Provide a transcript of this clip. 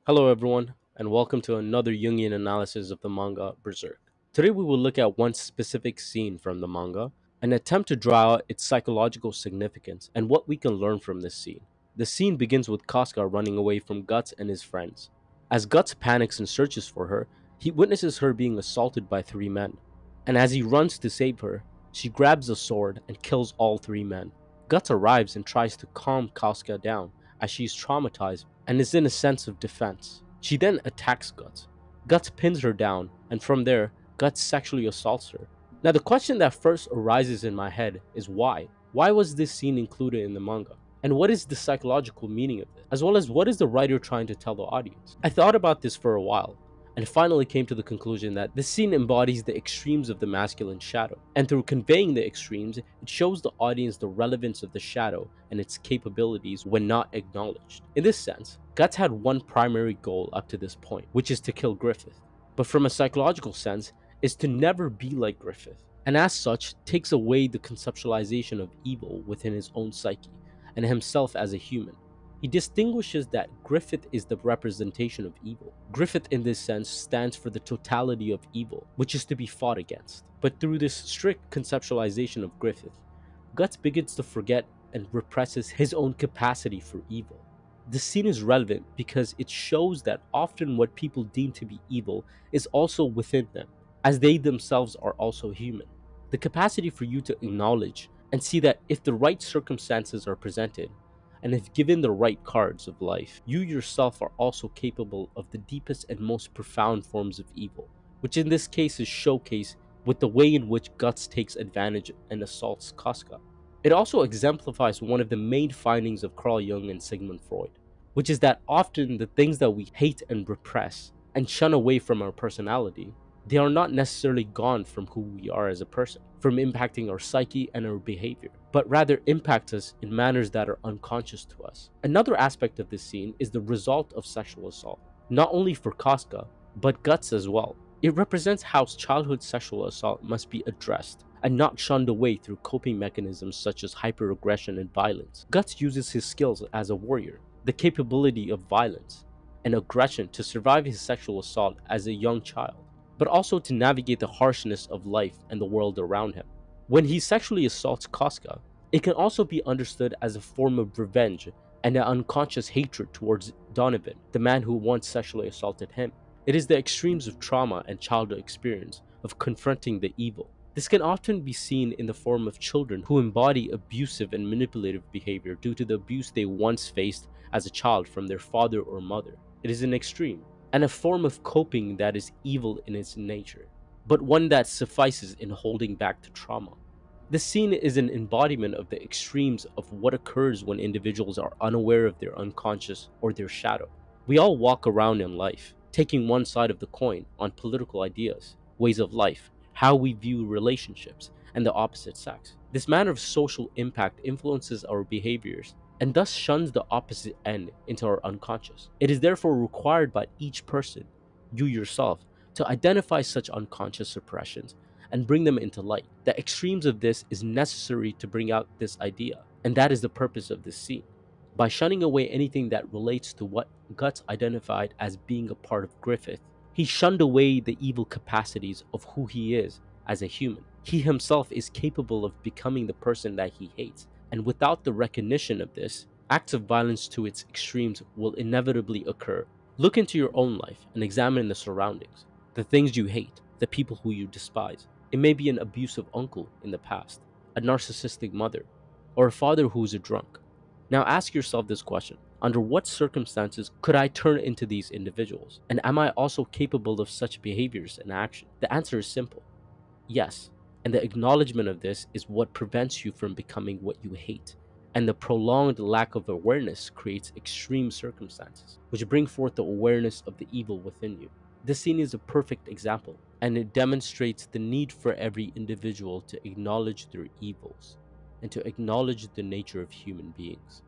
Hello, everyone, and welcome to another Jungian analysis of the manga Berserk. Today, we will look at one specific scene from the manga and attempt to draw out its psychological significance and what we can learn from this scene. The scene begins with Casca running away from Guts and his friends. As Guts panics and searches for her, he witnesses her being assaulted by three men. And as he runs to save her, she grabs a sword and kills all three men. Guts arrives and tries to calm Casca down as she is traumatized and is in a sense of defense. She then attacks Guts. Guts pins her down, and from there, Guts sexually assaults her. Now, the question that first arises in my head is why? Why was this scene included in the manga? And what is the psychological meaning of it? As well as what is the writer trying to tell the audience? I thought about this for a while, and finally came to the conclusion that this scene embodies the extremes of the masculine shadow. And through conveying the extremes, it shows the audience the relevance of the shadow and its capabilities when not acknowledged. In this sense, Guts had one primary goal up to this point, which is to kill Griffith. But from a psychological sense, is to never be like Griffith. And as such, takes away the conceptualization of evil within his own psyche and himself as a human. He distinguishes that Griffith is the representation of evil. Griffith in this sense stands for the totality of evil, which is to be fought against. But through this strict conceptualization of Griffith, Guts begins to forget and represses his own capacity for evil. This scene is relevant because it shows that often what people deem to be evil is also within them, as they themselves are also human. The capacity for you to acknowledge and see that if the right circumstances are presented, and if given the right cards of life, you yourself are also capable of the deepest and most profound forms of evil, which in this case is showcased with the way in which Guts takes advantage and assaults Casca. It also exemplifies one of the main findings of Carl Jung and Sigmund Freud, which is that often the things that we hate and repress and shun away from our personality, they are not necessarily gone from who we are as a person, from impacting our psyche and our behavior, but rather impact us in manners that are unconscious to us. Another aspect of this scene is the result of sexual assault, not only for Casca, but Guts as well. It represents how childhood sexual assault must be addressed and not shunned away through coping mechanisms such as hyperaggression and violence. Guts uses his skills as a warrior, the capability of violence and aggression to survive his sexual assault as a young child, but also to navigate the harshness of life and the world around him. When he sexually assaults Casca, it can also be understood as a form of revenge and an unconscious hatred towards Donovan, the man who once sexually assaulted him. It is the extremes of trauma and childhood experience of confronting the evil. This can often be seen in the form of children who embody abusive and manipulative behavior due to the abuse they once faced as a child from their father or mother. It is an extreme and a form of coping that is evil in its nature, but one that suffices in holding back the trauma. This scene is an embodiment of the extremes of what occurs when individuals are unaware of their unconscious or their shadow. We all walk around in life, taking one side of the coin on political ideas, ways of life, how we view relationships, and the opposite sex. This manner of social impact influences our behaviors and thus shuns the opposite end into our unconscious. It is therefore required by each person, you yourself, to identify such unconscious suppressions and bring them into light. The extremes of this is necessary to bring out this idea, and that is the purpose of this scene. By shunning away anything that relates to what Guts identified as being a part of Griffith, he shunned away the evil capacities of who he is as a human. He himself is capable of becoming the person that he hates, and without the recognition of this, acts of violence to its extremes will inevitably occur. Look into your own life and examine the surroundings, the things you hate, the people who you despise. It may be an abusive uncle in the past, a narcissistic mother, or a father who is a drunk. Now ask yourself this question: under what circumstances could I turn into these individuals? And am I also capable of such behaviors and action? The answer is simple: yes. And the acknowledgement of this is what prevents you from becoming what you hate. And the prolonged lack of awareness creates extreme circumstances, which bring forth the awareness of the evil within you. This scene is a perfect example, and it demonstrates the need for every individual to acknowledge their evils and to acknowledge the nature of human beings.